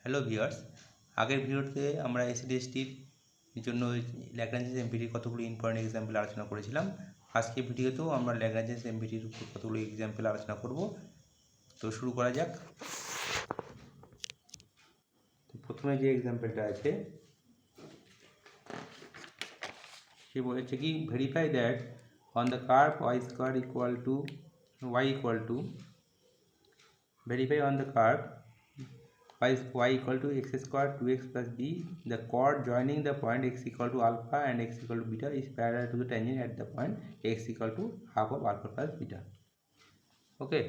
Hello viewers, আগের ভিডিওতে আমরা এসডিএসটির জন্য ল্যাগ্রাঞ্জেস এমপিটির কতগুলো ইম্পর্টেন্ট এক্সাম্পল আলোচনা করেছিলাম। আজকের ভিডিওতেও আমরা ল্যাগ্রাঞ্জেস এমপিটির উপর কতগুলো এক্সাম্পল আলোচনা করব। তো শুরু করা যাক। তো প্রথমে যে এক্সাম্পলটা আছে সে বলেছে কি, verify that on the curve y square equal two y equal to verify on the curve y equal to x square 2x plus b, the chord joining the point x equal to alpha and x equal to beta is parallel to the tangent at the point x equal to half of alpha plus beta. ওকে,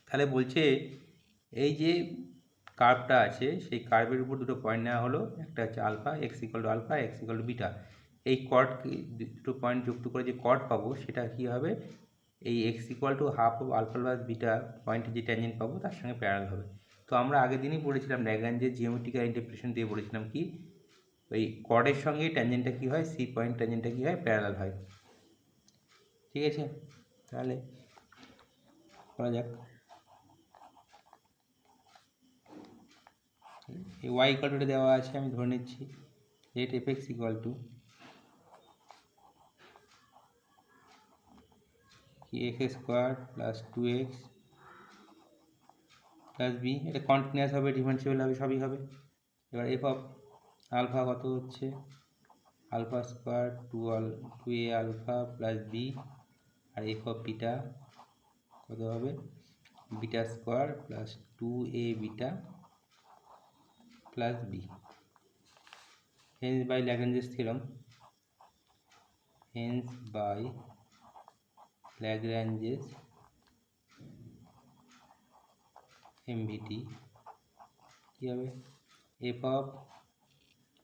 তাহলে বলছে এই যে কার্ভটা আছে সেই কার্ভের উপর দুটো point নেওয়া হলো, একটা হচ্ছে alpha, x equal to alpha, x equal to beta. এই কর্ড দুটো পয়েন্ট যুক্ত করে যে কর্ড পাবো সেটা কী হবে, এই x equal to half of alpha plus beta পয়েন্টে যে ট্যানজেন্ট পাবো তার সঙ্গে প্যারাল হবে। তো আমরা আগের দিনই পড়েছিলাম ল্যাগ্রাঞ্জের জিওমেট্রিক্যাল ইন্টারপ্রিটেশন দিয়ে বলেছিলাম কি, ওই কর্ডের সঙ্গে ট্যানজেন্টটা কী হয়, সি পয়েন্ট ট্যানজেন্টটা কী হয়, প্যারাল হয়। ঠিক আছে, তাহলে করা যাক। এই ওয়াই ইকুয়াল টুটা দেওয়া আছে, আমি ধরে নিচ্ছি let f x equal to x square plus 2x plus b. এটা কন্টিনিউয়াস হবে, ডিফারেন্সিয়েবল হবে, সবই হবে। এবার এফ অফ আলফা কত হচ্ছে, alpha square 2a alpha plus b, আর এফ অফ বিটা কত হবে, beta square plus 2a beta plus b. Hence by Lagrange's theorem, hence by Lagrange's MVT কী হবে, f of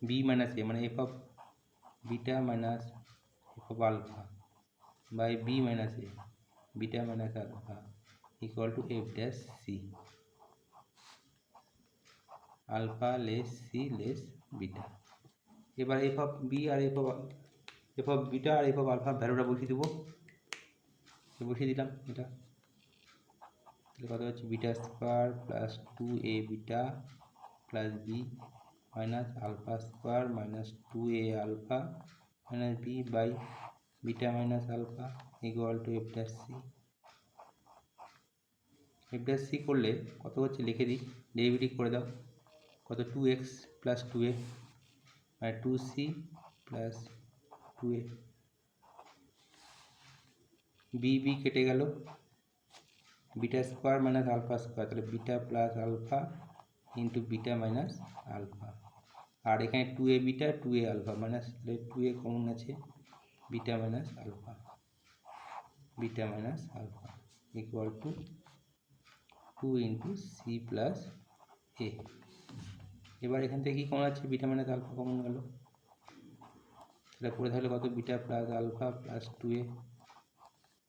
b minus a মানে f of beta minus f of alpha by b minus a beta minus alpha equal to f dash c, alpha less c less beta. এবার f of b আর f of beta আর f of alpha ভ্যালুটা বসিয়ে দেবো, বসিয়ে দিলাম। এটা তাহলে কত হচ্ছে, beta square plus 2a beta plus b minus alpha square minus 2a alpha minus b by beta minus alpha equal to f dash c. F dash c করলে কত হচ্ছে লিখে দিই, ডেরিভেটিভ করে দাও, কত 2x প্লাস 2a মানে 2c plus 2a, B b কেটে গেল, beta square minus alpha square, তাহলে beta plus alpha into beta minus alpha, আর এখানে 2a beta 2a alpha minus 2a common আছে, beta minus alpha, beta minus alpha equal to 2 into c plus a. এবার এখান থেকে কী common আছে, beta minus alpha common গেল, তাহলে পড়ে থাকলে কত, beta plus alpha plus 2a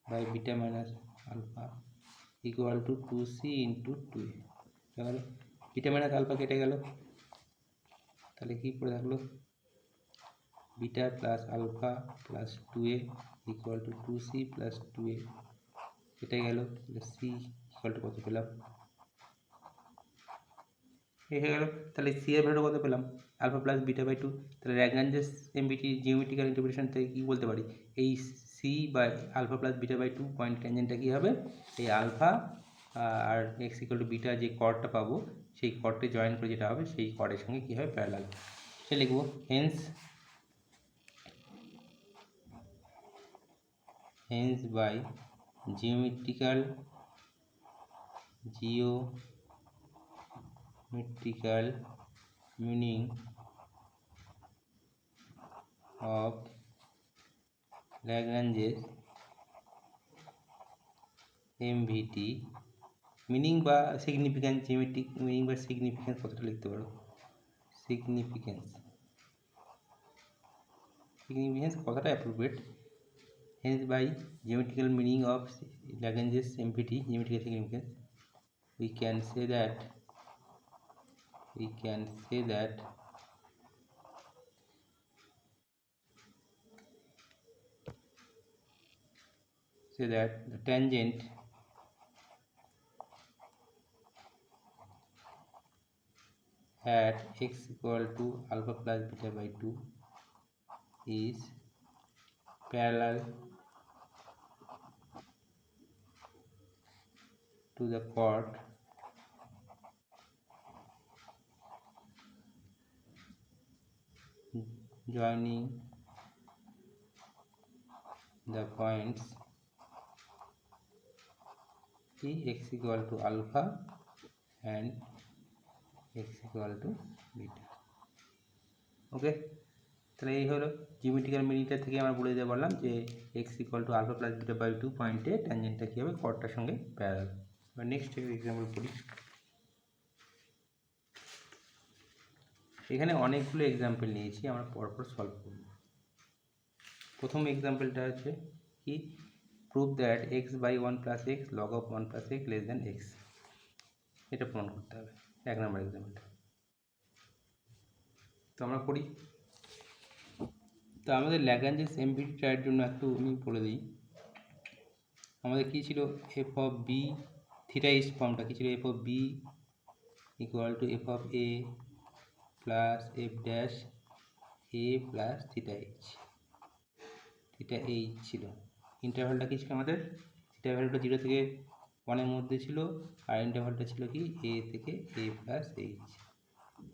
by beta minus alpha equal to 2c into 2a। তাহলে বিটা মাইনাস আলফা কেটে গেল, তাহলে কী পড়ে থাকলো, beta plus alpha plus 2a equal to 2c plus 2a কেটে গেল, তাহলে সি ইকুয়াল টু কত পেলাম, হয়ে গেল। তাহলে সি এর ভ্যালু কত পেলাম, আলফা প্লাস বিটা বাই 2। তাহলে ল্যাগ্রাঞ্জেস এমভিটি জিওমেট্রিক্যাল ইন্টারপ্রিটেশন থেকে কী বলতে পারি, এই c by alpha plus beta by 2 point ট্যানজেন্টটা কী হবে, এই আলফা আর এক্স ইকুয়াল টু বিটা যে কর্ডটা পাবো সেই কর্ডে জয়েন করে যেটা হবে সেই কর্ডের সঙ্গে কী হবে, প্যারালাল। সে লিখবো hence by geometrical meaning of Lagrange's MVT, meaning বা সিগনিফিক্যান্স, জিওমেট্রিক মিনিং বা সিগনিফিক্যান্স কতটা লিখতে পারো, সিগনিফিক্যান্স কতটা appropriate, hence by geometrical meaning of Lagrange's MVT, geometrical significance, we can say that the tangent at x equal to alpha plus beta by 2 is parallel to the chord joining the points x equal to alpha and x equal to beta. ওকে, তাহলে এই হলো geometrical মিনিটার থেকে আমরা বলে দিতে পারলাম যে x equal to alpha plus beta by 2 পয়েন্টে ট্যানজেন্টটা কী হবে, কর্ডটার সঙ্গে প্যারালাল। এবার নেক্সট এক্সাম্পল পড়ি। এখানে অনেকগুলো এক্সাম্পল নিয়েছি, আমরা পরপর সলভ করব। প্রথম এক্সাম্পলটা আছে কি, prove that x by 1 plus x log of 1 plus x less than x. এটা প্রমাণ করতে হবে, 1 নম্বর এক্সাম্পলটা। তো আমরা করি। তো আমাদের ল্যাগ্রাঞ্জেস এমভিটি ট্রায়ের জন্য একটু আমি বলে দিই। আমাদের কী ছিল, f of b theta is ফর্মটা কী ছিল, f of b equal to f of a plus f dash a plus theta h. Theta h ছিল। ইন্টারভ্যালটা কী ছিল আমাদের, থিটা ভ্যালুটা 0 থেকে 1-এর মধ্যে ছিল, আর ইন্টারভ্যালটা ছিল কি এ থেকে এ প্লাস এইচ।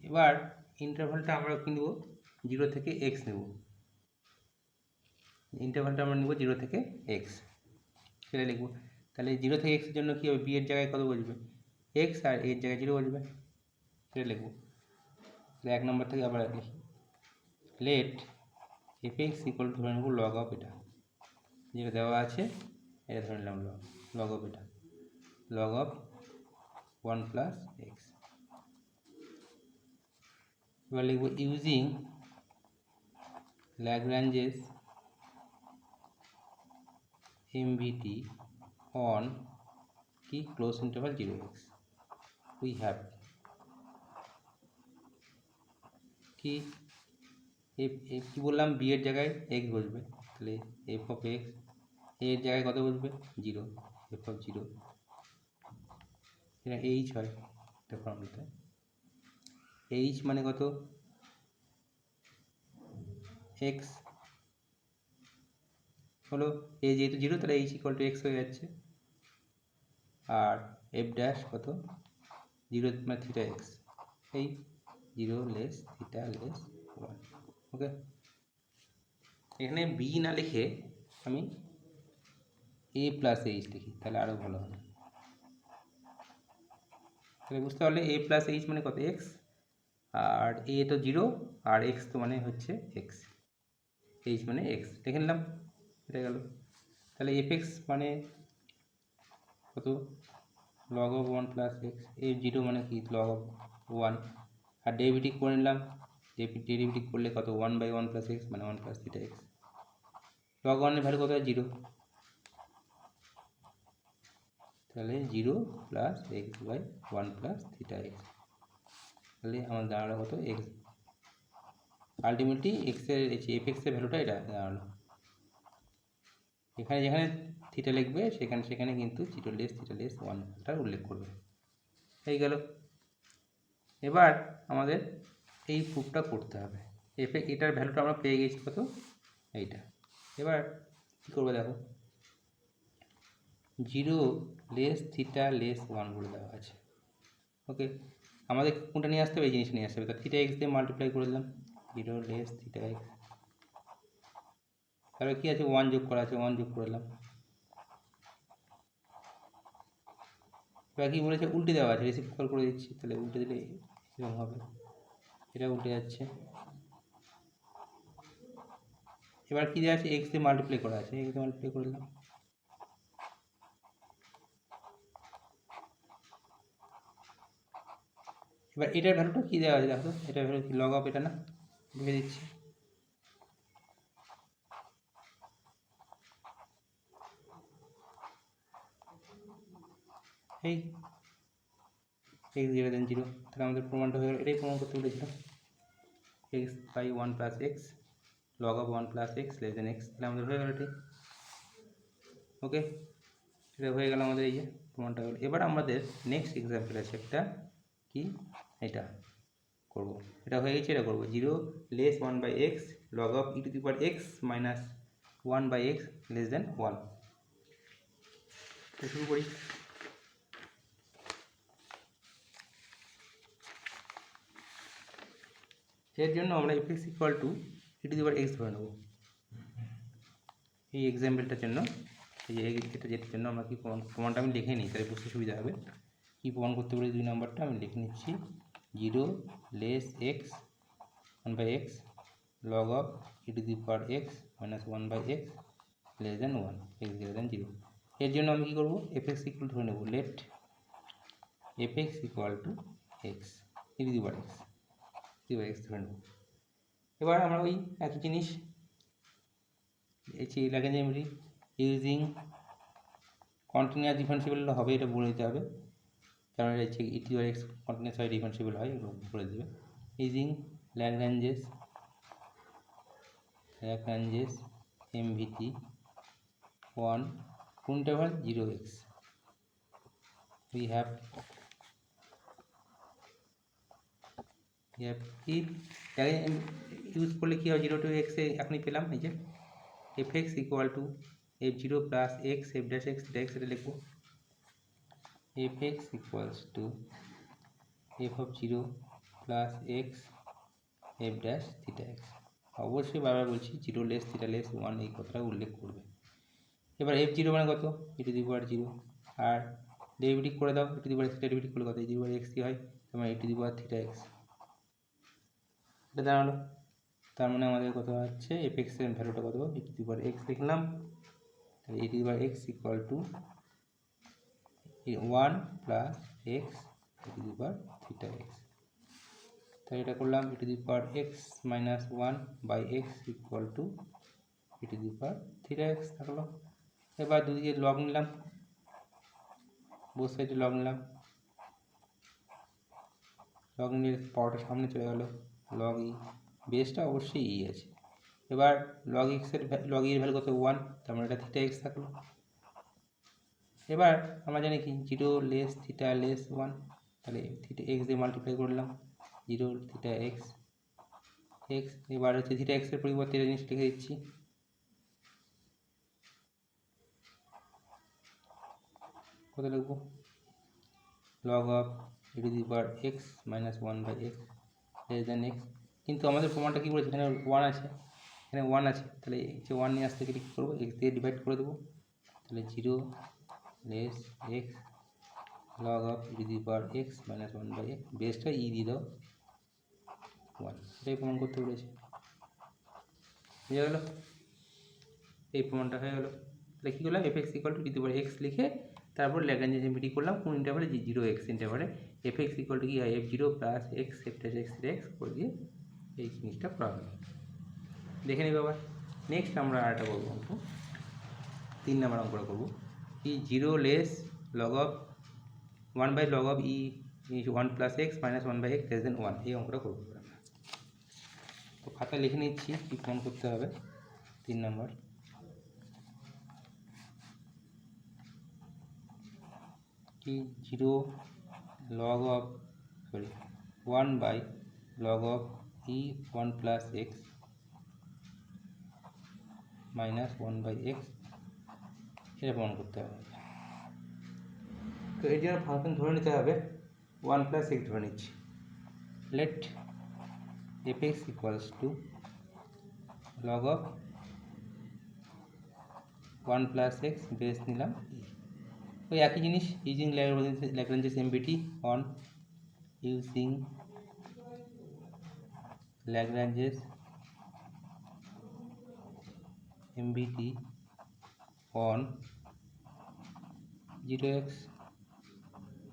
এবার ইন্টারভ্যালটা আমরা কী নেব, 0 থেকে এক্স নেব। ইন্টারভ্যালটা আমরা নেব 0 থেকে এক্স, সেটা লিখব। তাহলে 0 থেকে এক্সের জন্য কী হবে, বি এর জায়গায় কত বসবে, এক্স, আর এর জায়গায় 0 বসবে, সেটা লিখব। তাহলে 1 নম্বর থেকে আবার লিখি, let f x equal to ধরে নেব লগ অফ এটা, যেটা দেওয়া আছে এটা ধরে নিলাম লগ অফ এটা, লগ অফ 1 প্লাস এক্স। এবার লিখব ইউজিং ল্যাগ্রাঞ্জেস এমভিটি অন কি close interval 0x we have কি কি বললাম, বি এর জায়গায় এক্স বসবে, তাহলে এফ অফ এক্স, এর জায়গায় কত বসবে 0, এফ অফ 0, এটা এইচ হয় এটা ফর্মুলাতে। এইচ মানে কত, এক্স হলো, এ যেহেতু 0 তাহলে এইচ ইকুয়াল টু এক্স হয়ে যাচ্ছে, আর এফ ড্যাশ কত 0 মানে থিটা এক্স, এই 0 লেস থিটা লেস 1। ওকে, এখানে বি না লিখে আমি এ প্লাস এইচ লিখি, তাহলে আরও ভালো হবে। তাহলে বুঝতে পারলে এ প্লাস এইচ মানে কত এক্স, আর এ তো 0 আর এক্স তো মানে হচ্ছে এক্স, এইচ মানে এক্স লিখে নিলাম, এটা গেল। তাহলে এফ এক্স মানে কত, লগ অফ 1 প্লাস এক্স, এ 0 মানে কি লগ অফ 1, আর ডেরিভেটিভ করে নিলাম, ডেরিভেটিভ করলে কত 1/1 প্লাস এক্স মানে 1 প্লাস থিটা এক্স। লগ 1 এর ভ্যালু কত হয় 0, তাহলে 0 plus x by 1 plus theta x, তাহলে আমার দাঁড়ালো কত এক্স, আলটিমেটলি এক্সের এফ এক্সের ভ্যালুটা এটা দাঁড়ালো। এখানে যেখানে থিটা লিখবে সেখানে কিন্তু 0 লেস থিটা লেস 1টার উল্লেখ করবে, হয়ে গেল। এবার আমাদের এই প্রুফটা করতে হবে, এটার ভ্যালুটা আমরা পেয়ে গেছি কত, এইটা। এবার কী করবো দেখো, 0 লেস থিটা লেস 1 বলে দেওয়া আছে। ওকে, আমাদের কোনটা নিয়ে আসতে হবে, এই জিনিসটা নিয়ে আসতে হবে। তা থিটা এক্স দিয়ে মাল্টিপ্লাই করে দিলাম, 0 লেস থিটা এক্স, তারপরে কী আছে 1 যোগ করা আছে, 1 যোগ করে দিলাম। এবার কী বলেছে, উল্টে দেওয়া আছে, রেসিপ্রোকাল করে দিচ্ছি, তাহলে উল্টে দিলে এরকম হবে, এটা উল্টে যাচ্ছে। এবার কী দেওয়া আছে, এক্স দিয়ে মাল্টিপ্লাই করা আছে, এক্স দিয়ে মাল্টিপ্লাই করে দিলাম। এবার এটার ভ্যালুটা কী দেওয়া আছে দেখো, এটার ভ্যালু কি লগ অফ এটা না, লিখে দিচ্ছি। এই এক্স গ্রেটার দেন 0, তাহলে আমাদের প্রমাণটা হয়ে গেল। এটাই প্রমাণ করতে বলেছিলাম, x by 1 plus x log of 1 plus x less than x, তাহলে আমাদের হয়ে গেল এটাই। ওকে, এটা হয়ে গেল আমাদের, এই যে প্রমাণটা হলো। এবার আমাদের নেক্সট এক্সাম্পল আছে একটা, কি এটা করবো। এটা হয়ে গেছে, এটা করবো 0 less 1/x log of e⁻x minus 1/x less than 1। তো শুরু করি। এর জন্য আমরা fx equal to e⁻x ধরে নেব। এই এক্সাম্পলটার জন্য যেটার জন্য আমরা কি প্রমাণটা আমি লিখে নিই, তাহলে বুঝতে সুবিধা হবে। কী প্রমাণ করতে পারি 2 নম্বরটা আমি লিখে নিচ্ছি। 0 less x 1/x log of e⁻x minus 1/x less than 1 x greater than 0। এর জন্য আমি কী করবো, fx ইকুয়াল ধরে নেব, let fx equal to x e⁻x ধরে নেব। এবার আমরা ওই একই জিনিস ল্যাগ্রাঞ্জ ইউজিং কন্টিনিউয়াস ডিফারেন্সিয়েবল হবে, এটা বলে দিতে হবে, কারণ এটা হচ্ছে e⁻x কন্টিনিউয়াস হয় ডিফারেন্সিয়েবল হয়, এগুলো বলে দেবে। Using Lagrange's MVT 1 interval 0x we have কি ইউজ করলে কি হয়, 0 to x এ এখনই পেলাম, এই যে fx equal two f0 plus x f dash x theta x, এটা লিখবো fx equals to f of 0 plus x f dash theta x। অবশ্যই বারবার বলছি 0 লেস থিটা লেস 1 এই কথাটা উল্লেখ করবে। এবার f0 মানে কত, e⁻0, আর ডেরিভেটিভ করে দাও, e⁻x ডেরিভেটিভ করলে কত, e⁻x কি হয়, তোমার e⁻θx। এটা দাঁড়ালো, তার মানে আমাদের কত হচ্ছে fx এর ভ্যালুটা কত, e⁻x লিখলাম, তাহলে e⁻x equal to 1 plus x e⁻θx। তাই এটা করলাম e⁻x minus 1/x equal to e⁻θx থাকলো। এবার দুদিকে লগ নিলাম, বোথ সাইডে লগ নিলাম, লগ নিয়ে পাওয়ারটা সামনে চলে গেল, লগ ই, বেসটা অবশ্যই ই আছে। এবার লগ এক্সের লগ এর ভ্যালু কত 1, তার মানে এটা θx থাকলো। এবার আমরা জানি কি 0 লেস থিটা লেস 1, তাহলে থিটা x দিয়ে মাল্টিপ্লাই করলাম 0 θx x। এবার হচ্ছে θx এর পরিবর্তে এই জিনিস লিখে দিচ্ছি, কত লিখবো, log of e⁻x minus 1/x less than x। কিন্তু আমাদের প্রমাণটা কী বলেছে, এখানে 1 আছে, এখানে 1 আছে, তাহলে যে 1 নিয়ে আসতে গেলে কী করবো, x দিয়ে ডিভাইড করে দেবো, তাহলে 0 less x log of e⁻x minus 1/x, বেসটা ই দিয়ে দাও 1, এটাই প্রমাণ করতে বলেছে। বুঝে গেল, এই প্রমাণটা হয়ে গেল। তাহলে কী করলাম, fx ইকুয়াল টু e⁻x লিখে তারপর ল্যাগ্রাঞ্জ MVT করলাম কোন ইন্টারভালে, 0x ইন্টারভালে fx ইকুয়াল টু কি হয় f0 plus x f dash x theta x করে দিয়ে এই জিনিসটা করা হলো। দেখে নিই আবার। নেক্সট আমরা আরেকটা করবো অঙ্ক, 3 নম্বর অঙ্কটা করবো, কি 0 less log of 1/log of e 1 plus x minus 1/x less than 1, এই অঙ্কটা করবো আমরা। তো খাতা লিখে নিচ্ছি কী প্রমাণ করতে হবে। 3 নম্বর, কি 0 log of 1/log of e 1 plus x minus 1/x, এটা প্রমাণ করতে হবে। তো এর জন্য ফাংশন ধরে নিতে হবে 1 plus x ধরে নিচ্ছি, লেট fx equals to log of 1 plus x base নিলাম, ওই একই জিনিস using Lagrange's MVT on using Lagrange's MVT on 0x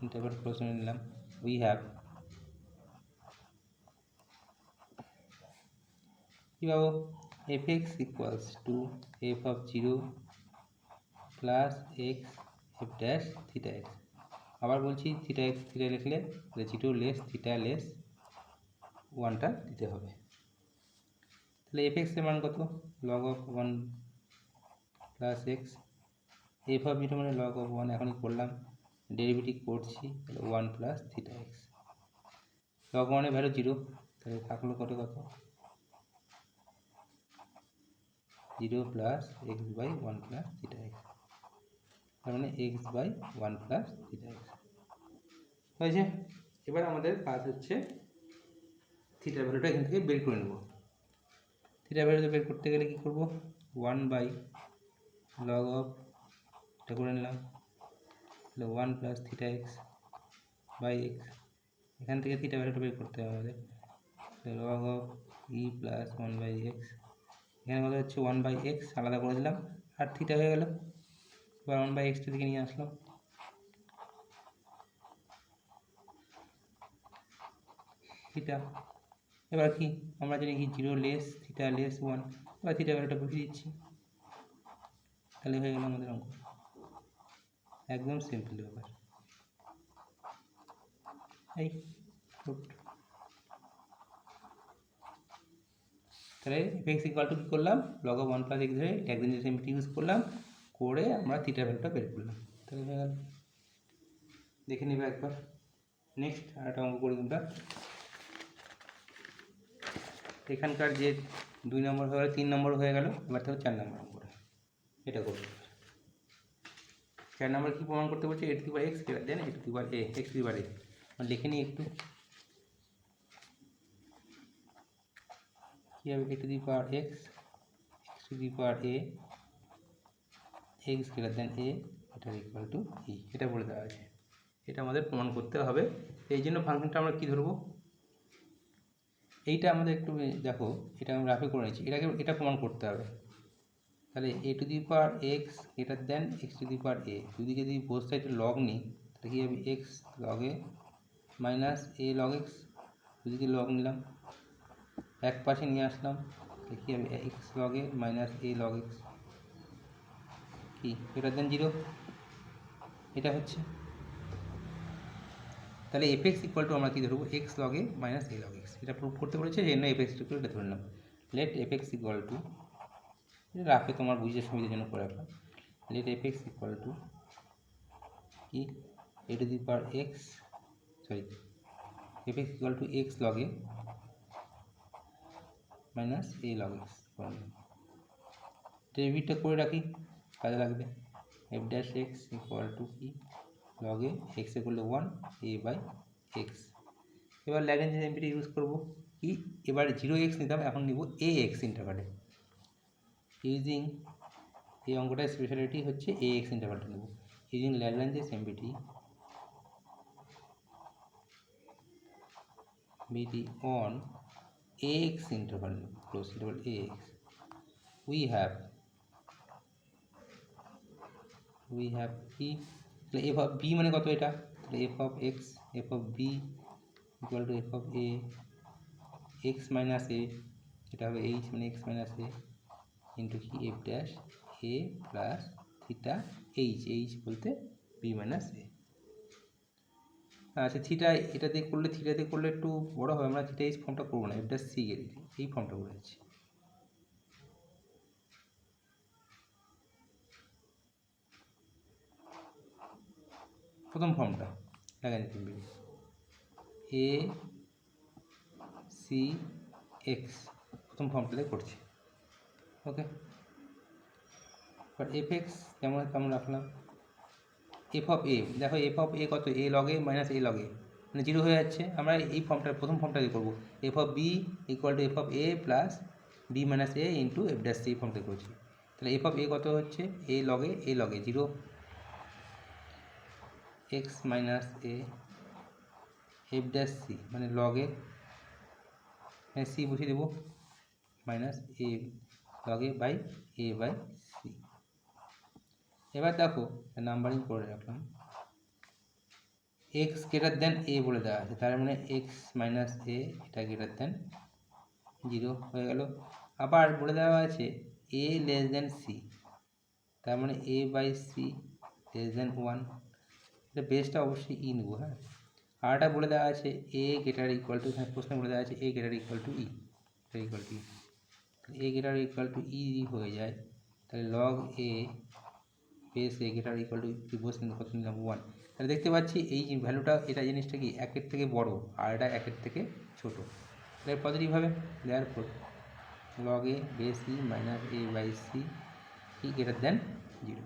interval close নিলাম, উই হ্যাভ কী পাবো, fx equals to f of 0 plus x f dash theta x। আবার বলছি theta x theta লিখলে 0 লেস থিটা লেস 1টা দিতে হবে। তাহলে fx এর মান কত, log of 1 plus x, f of 0 মানে log of 1, এখনই করলাম, ডেরিভেটিভ করছি, তাহলে 1 প্লাস থিটা x। লগ ওয়ানের ভ্যালু 0, তাহলে থাকলো কত 0 plus x by 1 plus theta x, তার মানে x by 1 plus theta x হয়েছে। এবার আমাদের কাজ হচ্ছে থিটা ভ্যালুটা এখান থেকে বের করে নেব। থিটা ভ্যালুটা বের করতে গেলে কী করবো, 1 বাই লগ অফ, এটা করে নিলাম, তাহলে 1 plus theta x by x, এখান থেকে থিটা ভ্যালুটা বের করতে হবে আমাদের, log of e plus 1 by x, এখানে কত হচ্ছে 1 বাই এক্স আলাদা করে দিলাম, আর থিটা হয়ে গেল। এবার 1 বাই এক্সটা দিকে নিয়ে আসলাম, থিটা। এবার কি আমরা জানি কি 0 লেস থিটা লেস 1, এবার থিটা ভ্যালুটা বসিয়ে দিচ্ছি, তাহলে হয়ে গেল আমাদের অঙ্ক। একদম সিম্পল ব্যাপার। এই তাহলে এক্স ইকুয়াল টু কী করলাম, লগ অফ 1 প্লাস এক্স ধরে ল্যাগ্রেঞ্জ এসএমপিটি ইউজ করলাম, করে আমরা থিটা ভ্যালুটা বের করলাম, তাহলে হয়ে গেল। দেখে নেবে একবার। নেক্সট আরেকটা অঙ্ক করি আমরা। এখানকার যে 2 নম্বর হয়ে গেল, 3 নম্বর হয়ে গেল, এবার তাহলে 4 নম্বর অঙ্ক করে এটা করব। 4 নম্বর কী প্রমাণ করতে বলছে, a to the power x greater than a to the power a, x to the power a. লিখে নিই একটু, কী হবে, a to the power x, x to the power a, x greater than a, এটা equal to ই, এটা বলে দেওয়া আছে। এটা আমাদের প্রমাণ করতে হবে। এই জন্য ফাংশনটা আমরা কী ধরবো, এইটা আমাদের একটু দেখো, এটা আমরা রাফে করে নিচ্ছি, এটা প্রমাণ করতে হবে। তাহলে a to the power x greater than x to the power a, দুদিকে যদি বোথ সাইডে লগ নিই তাহলে কী হবে, x log a minus a log x, দুদিকে লগ নিলাম, এক পাশে নিয়ে আসলাম, তাহলে কী হবে, x log a minus a log x, কি গ্রেটার দেন 0, এটা হচ্ছে। তাহলে এফ এক্স ইকুয়াল টু আমরা কী ধরবো, x log a minus a log x, এটা প্রুভ করতে বলেছে, এই জন্য এফ এক্স ইকুয়াল এটা ধরলাম। Let f x equal to, রাফে তোমার বুঝে সুবিধার জন্য করে রাখলাম, let f x equal to কি, a to the power x, sorry, f x equal to x log a minus a log x, ডেরিভেটিভটা করে রাখি, কাজে লাগবে। F dash x equal to কি, log A x equal to 1 a by x. এবার Lagrange এসএমপিটি use করব কি, এবার 0x নিতাম, এখন নিব এ এক্স ইন্টারভালে, ইউজিং এই অঙ্কটার স্পেশালিটি হচ্ছে এ এক্স ইন্টারভালটা নেব, ইউজিং ল্যাগ্রেঞ্জ এসএমপিটি বিটি on ax interval, close interval ax, we have কি, তাহলে f of b মানে কত, এটা তাহলে f of x, f of b equal to f of a x minus a, এটা হবে h মানে x minus a ইন্টু কি f dash a plus theta h, h বলতে b minus a। আচ্ছা, থিটা এটা দিয়ে করলে, থিটা দিয়ে করলে একটু বড় হবে, আমরা থিটা এই ফর্মটা করবো না, এটা সি এই ফর্মটা করে যাচ্ছি। প্রথম ফর্মটা দেখা যাচ্ছে এ সি এক্স, প্রথম ফর্মটাতে করছি, ওকে। এবার এফ এক্স যেমন তেমন রাখলাম, এফ অফ এ, দেখো এফ অফ এ কত, এ log a minus a log এ, মানে 0 হয়ে যাচ্ছে, আমরা এই ফর্মটা প্রথম ফর্মটা দিয়ে করবো, f of b equal to f of a plus b minus a into f dash c, ফর্মটা করছি। তাহলে এফ অফ এ কত হচ্ছে, a log a log a 0 x minus a f dash c মানে লগ এ, সি বসিয়ে দেবো, minus a log a by c. এবার দেখো নাম্বারিং করে রাখলাম, এক্স গ্রেটার দেন এ বলে দেওয়া আছে, তার মানে এক্স মাইনাস এ এটা গ্রেটার দেন 0 হয়ে গেল। আবার বলে দেওয়া আছে এ লেস দেন সি, তার মানে এ বাই সি লেস দেন 1, এটা বেসটা অবশ্যই ই নেবো, হ্যাঁ। আর এটা বলে দেওয়া আছে এ গ্রেটার ইকুয়াল টু, হ্যাঁ প্রশ্নে বলে দেওয়া আছে a greater equal to e, equal to e, a greater equal to e হয়ে যায়, তাহলে log a base a greater equal to বসে কত নিলাম 1, তাহলে দেখতে পাচ্ছি এই যে ভ্যালুটা, এটা জিনিসটা কি একের থেকে বড় আর এটা একের থেকে ছোটো, তাহলে পজিটিভ হবে। Therefore log a base e minus a by c কি গ্রেটার দেন 0।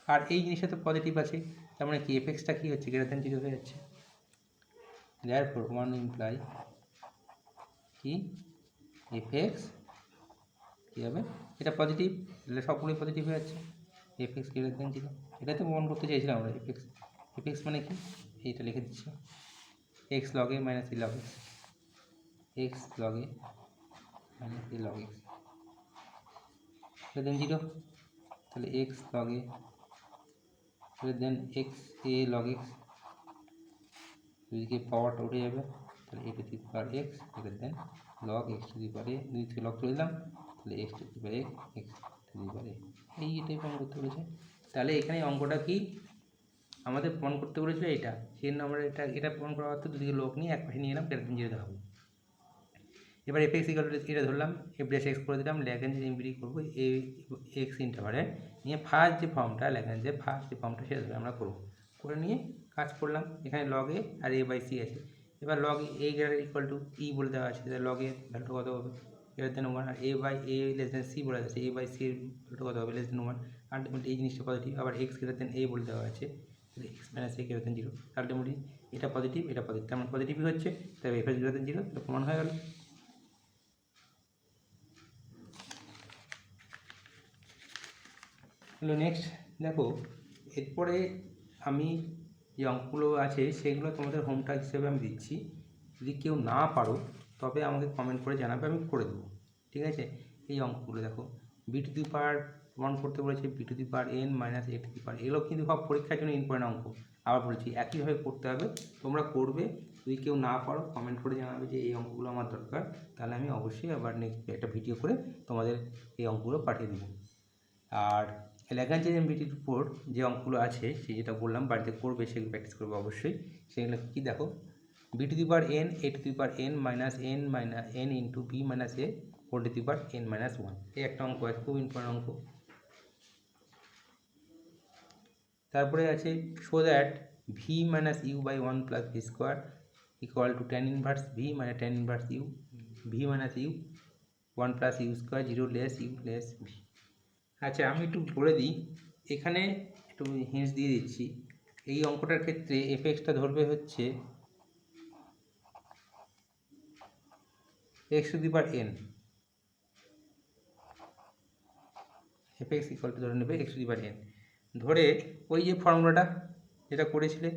আর এই জিনিসটা তো পজিটিভ আছে, তার মানে কি এফএক্সটা কী হচ্ছে, গ্রেটার দেন 0 হয়ে যাচ্ছে। দেয়ারফর 1 ইমপ্লাই কি এফএক্স কী হবে, এটা পজিটিভ, তাহলে সবগুলোই পজিটিভ হয়ে যাচ্ছে। এফএক্স গ্রেটার দেন 0, এটাই তো প্রমাণ করতে চাইছিলাম আমরা। এফএক্স মানে কি, এইটা লিখে দিচ্ছি, x log a minus e log x, x log a minus e log x greater than 0। তাহলে x log a greater than x a log x, দুইদিকে পাওয়ারটা উঠে যাবে, তাহলে a to the power x greater than log x to the power a, দুই থেকে log তুলে দিলাম, তাহলে x to the power a x to the power a. এইটাই প্রমাণ করতে বলেছে। তাহলে এখানে অঙ্কটা কি আমাদের প্রমাণ করতে বলেছিল, এটা সেই জন্য আমরা এটা প্রমাণ করা অর্থ দুদিকে লগ নিয়ে এক পাশে নিয়ে এলাম, গ্রেটার দেন 0 দেখাবো। এবার এফ এক্স ইকুয়াল টু এটা ধরলাম, এফ ড্যাশ এক্স করে দিলাম, ল্যাগ্রেঞ্জের ইম্পিরি করবো এ এক্স ইন্টারভালে নিয়ে ফার্স্ট যে ফর্মটা ল্যাগ্রেঞ্জের ফার্স্ট যে ফর্মটা সেটা ধরে আমরা করবো, করে নিয়ে কাজ করলাম। এখানে লগ এ আর এ বাই সি আছে, এবার log a greater equal to e বলে দেওয়া আছে, তাহলে লগ এ ভ্যালুটা কত হবে, গ্রেটার দেন 1, আর a by a less than c বলে আছে, এ বাই সি এর ভ্যালুটা কত হবে, লেস দেন 1। আলটিমেটলি এই জিনিসটা পজিটিভ, আবার এক্স গ্রেটার দেন এ বলে দেওয়া আছে, তাহলে এক্স মাইনাস এ গ্রেটার দেন 0। আলটিমেটলি এটা পজিটিভ, এটা পজিটিভ, তেমন পজিটিভই হচ্ছে, তবে এফ এক্স গ্রেটার দেন 0, এটা প্রমাণ হয়ে গেল। হলো নেক্সট দেখো, এরপরে আমি যে অঙ্কগুলো আছে সেগুলো তোমাদের হোমটাস্ক হিসেবে আমি দিচ্ছি, যদি কেউ না পারো তবে আমাকে কমেন্ট করে জানাবে, আমি করে দেবো, ঠিক আছে। এই অঙ্কগুলো দেখো, বি টু দি পাওয়ার প্রমাণ করতে বলেছে, b to the power n minus a to the power, এগুলো কিন্তু সব পরীক্ষার জন্য ইম্পর্টেন্ট অঙ্ক। আবার বলছি একইভাবে করতে হবে, তোমরা করবে, যদি কেউ না পারো কমেন্ট করে জানাবে যে এই অঙ্কগুলো আমার দরকার, তাহলে আমি অবশ্যই আবার নেক্সট একটা ভিডিও করে তোমাদের এই অঙ্কগুলো পাঠিয়ে দেবো। আর ল্যাগ্রাঞ্জের ইম্পিরির উপর যে অঙ্কগুলো আছে সে যেটা বললাম বাড়িতে করবে, সেগুলো প্র্যাকটিস করবে অবশ্যই। সেগুলো কী দেখো, b to the power n a to the power n minus n into b minus a whole to the power n minus 1, এই একটা অঙ্ক আছে, খুব ইম্পর্টেন্ট অঙ্ক। তারপরে আছে show that v minus u by 1 plus v square equal to tan inverse v মানে tan inverse u, v minus u 1 plus u square 0 less u less v. আচ্ছা আমি একটু বলে দিই, এখানে একটু হিন্টস দিয়ে দিচ্ছি, এই অঙ্কটার ক্ষেত্রে এফ এক্সটা ধরবে হচ্ছে x to the power n, f x equal to ধরে নেবে x to the power n, ধরে ওই যে ফর্মুলাটা যেটা করেছিলে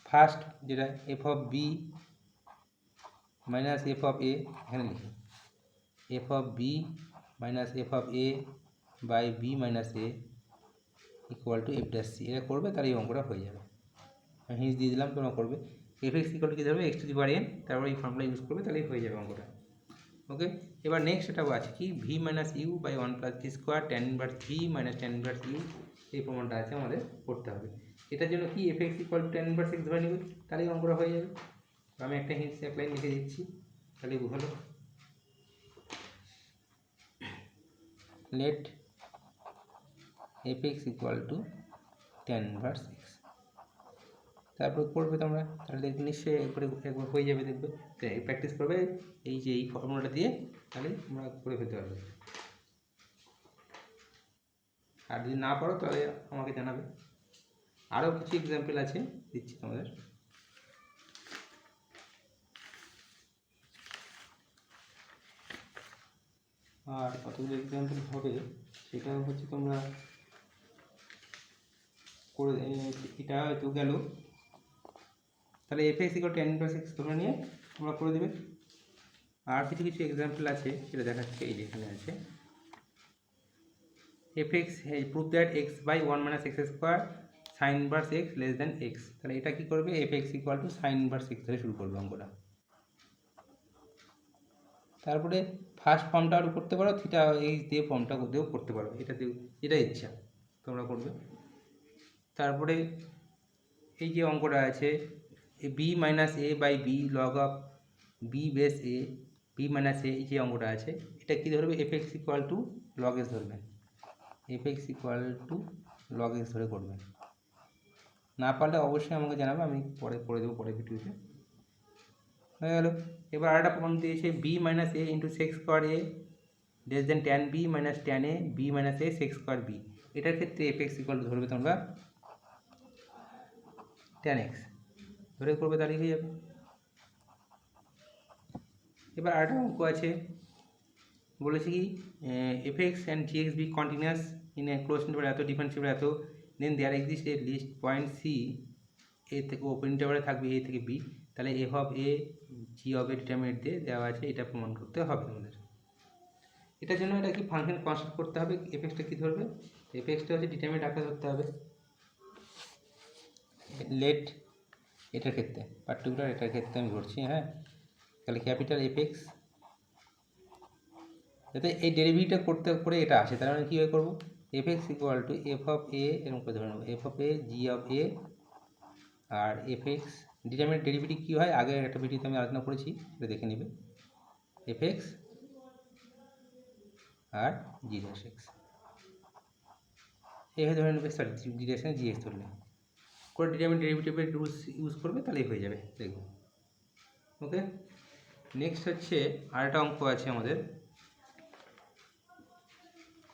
ফার্স্ট, যেটা f of b minus f of a, এখানে লিখি f of b minus f of a by b minus a equal to f dash c, এটা করবে তাহলে এই অঙ্কটা হয়ে যাবে। আমি হিন্স দিয়ে দিলাম, তোমরা করবে। এফ এক্স ইকুয়াল টু কী ধরবে, x to the power N, তারপরে এই ফর্মুলা ইউজ করবে, তাহলেই হয়ে যাবে অঙ্কটা। ওকে, এবার নেক্সট এটাও আছে কি, v minus u by 1 plus v square tan inverse v minus tan inverse u, এই প্রমাণটা আছে আমাদের করতে হবে। এটার জন্য কি f x equal to tan inverse x ধরে নেবে, তাহলেই অঙ্কটা হয়ে যাবে। আমি একটা হিন্স এক লাইন লিখে দিচ্ছি, তাহলে হলো let f x equal to tan inverse x, তারপর করবে তোমরা, তাহলে দেখবে নিশ্চয়ই একবার হয়ে যাবে, দেখবে প্র্যাকটিস করবে এই যে এই ফর্মুলাটা দিয়ে, তাহলে তোমরা করে ফেলতে পারবে। আর যদি না পারো তাহলে আমাকে জানাবে। আরও কিছু এক্সাম্পল আছে, দিচ্ছি তোমাদের। আর কতগুলো এক্সাম্পল হবে সেটা হচ্ছে তোমরা করে, এটা হয়তো গেল, তাহলে F x equal to tan inverse x তোমরা নিয়ে তোমরা করে দেবে। আর কিছু কিছু এক্সাম্পল আছে সেটা দেখাচ্ছে, এই যে এখানে আছে f x prove that x by 1 minus x square sine inverse x less than x, তাহলে এটা কী করবে, f x equal to sine inverse x ধরে শুরু করবে অঙ্কটা। তারপরে ফার্স্ট ফর্মটা আরও করতে পারো, থিটা এইচ দিয়ে ফর্মটা দিয়েও করতে পারো, এটাতেও যেটা ইচ্ছা তোমরা করবে। তারপরে এই যে অঙ্কটা আছে b minus a by b log of b base a b minus a, এই যে অঙ্কটা আছে এটা কী ধরবে, f x equal to log x ধরবেন, f x equal to log x ধরে করবেন। না পারলে অবশ্যই আমাকে জানাবে, আমি পরে করে দেবো পরের ভিডিওতে। হয়ে গেল। এবার আরেকটা প্রমাণ দিয়েছে b minus a into sec square a less than tan b minus tan a b minus a sec square b. এটার ক্ষেত্রে এফ এক্স ইকুয়াল টু ধরবে তোমরা ট্যান এক্স ধরে করবে, তাহলেই হয়ে যাবে। এবার আরেকটা অঙ্ক আছে, বলেছি কি f x and g x be continuous in a close interval এত, ডিফারেন্সিয়েবল এত, then there exist a least point c a থেকে ওপেন ইন্টারভালে থাকবে এ থেকে বি, তাহলে f of a g of a determinant দিয়ে দেওয়া আছে, এটা প্রমাণ করতে হবে আমাদের। এটার জন্য এটা কি ফাংশন কনস্ট্রাক্ট করতে হবে, এফ এক্সটা কী ধরবে, এফ এক্সটা হচ্ছে ডিটারমিনেন্ট আকারে ধরতে হবে। লেট এটার ক্ষেত্রে পার্টিকুলার এটার ক্ষেত্রে আমি ধরছি, হ্যাঁ, তাহলে ক্যাপিটাল এফ এক্স, যাতে এই ডেরিভেটিভটা করতে করে এটা আসে, তার মানে কীভাবে করবো, f x equal to f of a এরকম করে ধরে নেবো, f of a g of a, আর এফ এক্স ডিটারমিনেন্ট ডেরিভেটিভ কী হয় আগে একটা ভিডিওতে আমি আলোচনা করেছি, এটা দেখে নেবে, এফ এক্স আর জি ড্যাশ এক্স এইভাবে ধরে নেবে, সরি জি ড্যাশ জি এক্স ধরলে করে ডিটারমিনেন্ট ডেরিভেটিভের রুলস ইউজ করবে, তাহলেই হয়ে যাবে, দেখবে। ওকে, নেক্সট হচ্ছে আরেকটা অঙ্ক আছে আমাদের,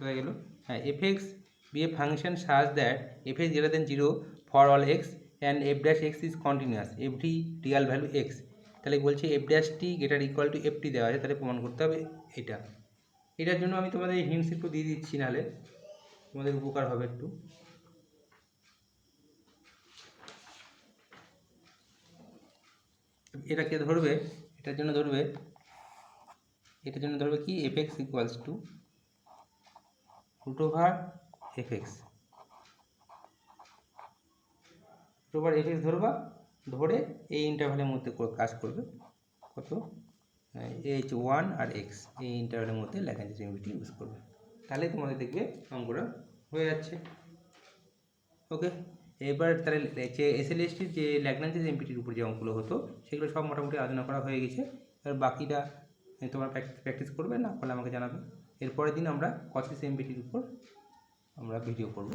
হয়ে গেল। হ্যাঁ, f x be a function such that f x greater than 0 for all x and f dash x is continuous every real value x. তাহলে বলছে এফ ড্যাশটি গ্রেটার ইকুয়াল টু এফটি দেওয়া আছে, তাহলে প্রমাণ করতে হবে এটা। এটার জন্য আমি তোমাদের হিন্টস একটু দিয়ে দিচ্ছি, নাহলে তোমাদের উপকার হবে একটু। এটা কে ধরবে, এটার জন্য ধরবে কি f x equals to root over f x, root over f x ধরবা, ধরে এই ইন্টারভ্যালের মধ্যে কাজ করবে, কত এইচ ওয়ান আর এক্স এই ইন্টারভ্যালের মধ্যে ল্যাগ্রাঞ্জ ডেরিভেটিভ ইউজ করবে, তাহলে তোমাদের দেখবে অঙ্কটা হয়ে যাচ্ছে। ওকে, এবার তাহলে যে এসএলএসটির যে ল্যাগ্রাঞ্জ এমপিটির উপর যে অঙ্কগুলো হতো সেগুলো সব মোটামুটি আলোচনা করা হয়ে গেছে। এবার বাকিটা তোমরা প্র্যাকটিস করবে, না করলে আমাকে জানাবে। এরপরের দিন আমরা কসিস এমপিটির উপর আমরা ভিডিও করব।